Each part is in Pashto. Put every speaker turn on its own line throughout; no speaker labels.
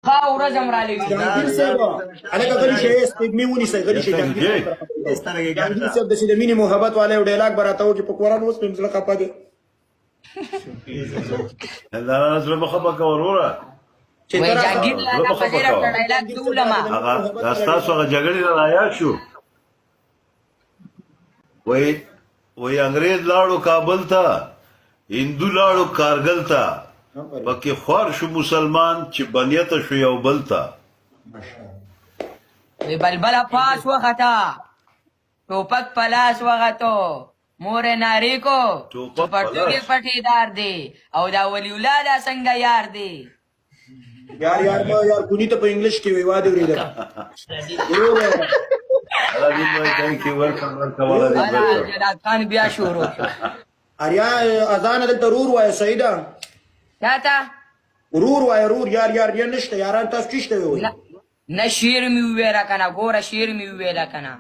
ورځ هم را لېږي
جهانگیر صاحب هلکه غلی شئ سپېږمې ونیسئ غلی شئ جهانگیر صاحب داسې د مینې محبت والا یو ډایلاګ به راته وکړي په قرآن اوس مې زړه خفه دی
دا زړه مه خفه کوه وروره
وایي جهانګیر لالا پذیر افته ډایلاګ د علما
دا ستاسو هغه جګړې نه رایاد شو وایي انګرېز لاړو کابل ته هندو لاړو کارګل ته پکې خوار شو مسلمان چې بنیته شو یو بل ته
وی بلبله پاس وخته ټوپک پلاس وغتو مور ناری کو پټوګي پټیدار دی او دا ولی الله دا څنګه یار دی
یار ما یار کونی ته په انګلیش کې وی واده ورېده
علادین بھائی تھینک یو ویلکم
جناب خان بیا شروع
اریا اذان دلته رور وایه سیده
چاته
رور وایه رور یار یار یا نشته یاران تاسو چیشته وی
نه شیر می ویلا کنه ګوره شیر می ویلا کنه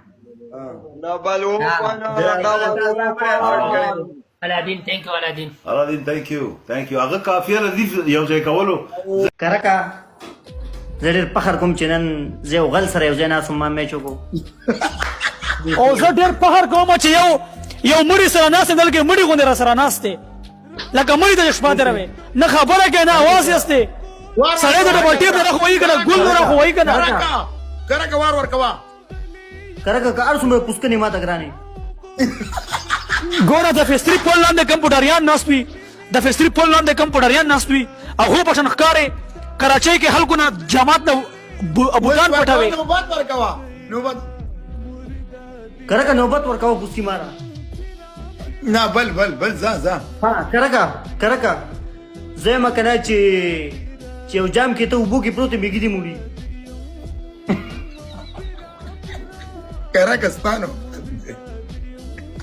علادین تhank you
علادین thank you هغه کافیه ردیف یو ځای کولو
کرکا زه ډېر فخر کوم چې نن زه یو غل سره یو ځای ناست وم ما میچ وکړو
او زه ډېر فخر کوم چې یو مړي سره ناست یم دلته مړي غوندې را سره ناست دی لکه مړي ته شپه تېروې نه خبره کوي نه اواز یې استی سړی ته ډبل ټیپ نه خو وایي که نه ګل نه خو وایي که نه
کرکه وار ورکوه
کرکا که هر څومره پوسکنې ما ته ګرانې
ګوره د فیستري پول لاندې کمپوټریان ناست وي د فیستري پول لاندې کمپوټریان ناست وي هغو په شان ښکارې کراچۍ کې خلکو نه جامات نه بوتان پټوي
نوبت ورکوه نوبت
کرکا نوبت ورکوه پوستی ماره
نه بل ځه
ها کرکا زه یم که نه چې یو جام کې ته اوبو کې پروت میږي دې موړي
کرکه سپانو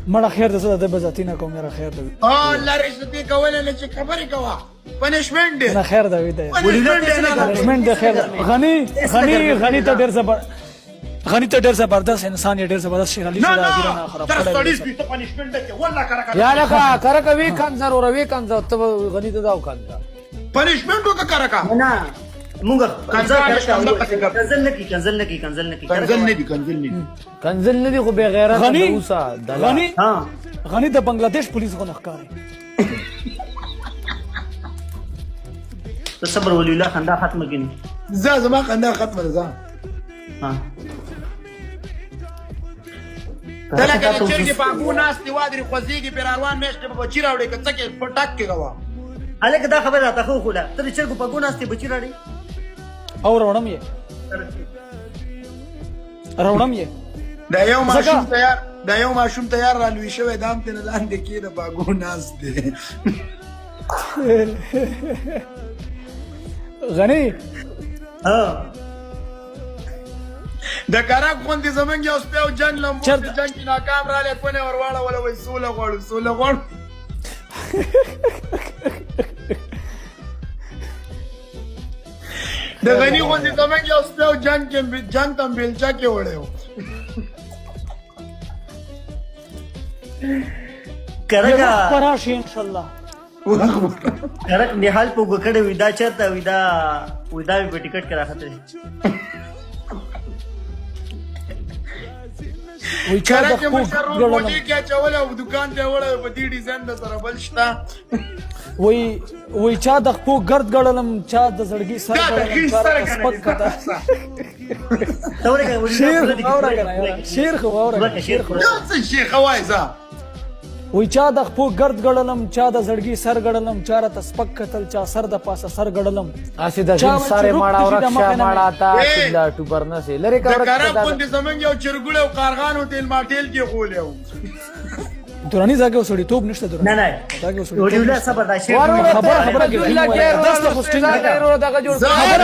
مړه خیر ده زه د ده بزاتي نه کوم یاره خیر ده
الله رشتې کولی نه چې خبرې کوه پنشمنټ دی
نه خیر ده وي ده پنشمنټ ده خیر ده غني ته ډېر زبردست انسان یې ډېر زبردست شیر علي نه خراب کړی
پنشمنټ دی والله کرکه
یا لکه کرکه وی کنځر اور وی کنځر ته غنی ته داو کنځر
پنشمنټ وکړه کرکه
نه مونږ کنزل نه کی
کنځل نه دی خو بے غیرت
غني د بنگلاديش پولیس غو نخکاری
ته صبر ولی الله خندا ختمه کینی
زما خندا ختمه ده
ها
دلته چې چرګ په اګو ناس دی وادري خوځيږي پر روان میشته په بچی راوړي کڅ کې پټاک کې غوا
الکه دا خبر راته خو خوله ته چرګ په اګو ناس دی بچی راړي
او روړم یې
دا یو ماشوم تیار را لوي شوی دام ته نه لاندې کېده په اګو ناس دی
غني
د کرک غوندې زمونږ یو سپی او جنګ لمبو چې جنګ کې ناکام رالی کونې ور واړوله وایي سوله غواړو د غني غوندې زمونږ یو سپی او جنګ ته بیلچه کې وړی و
کرکا
پراشي انشاءالله
کرک نحال په وګړې وي دا چرته وي دا مې په ټیکټ کې راخته
وی چا د خپل
ګړلم کې چول او دکان ته وړه په دې ډیزاین د سره بل شته
وی چا د خپل ګرد ګړلم چا د زړګي سر شیر خوایزه وی چا د خپل ګرد ګړلم چا د زړګي سر ګړلم چا را تسپک کتل چا سر د پاسه سر ګړلم
اسی د جن ساره ماړه او رښا ماړه تا چې ټوبر نه سي لری
کا کرا باندې زمنګ یو چرګړ او کارغان او تیل ماټیل کې خولیو
دورانی زاګه وسړی توپ نشته دورانی
نه
زاګه وسړی
وړي الله صبر دا شي
خبره کې داسته هوسټینګ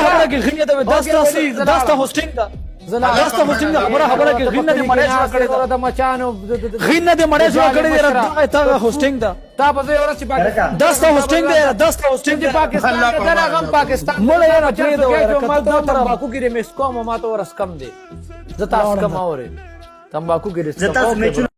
خبره کې غنیه ده داسته هوسټینګ ده داسته هوسټینګ خبره کې غنیه ده مړې جوړ کړی
د مچانو
غنیه ده مړې جوړ کړی ده تا هوسټینګ ده
تا په زه ورسې پاکستان
داسته هوسټینګ ده
پاکستان دا هغه پاکستان
مړ یې نه پرې ده
ما ته تمباکو کې مس کوم ما ته ورس کم دي زه تاسو کم اورې تمباکو کې
زه تاسو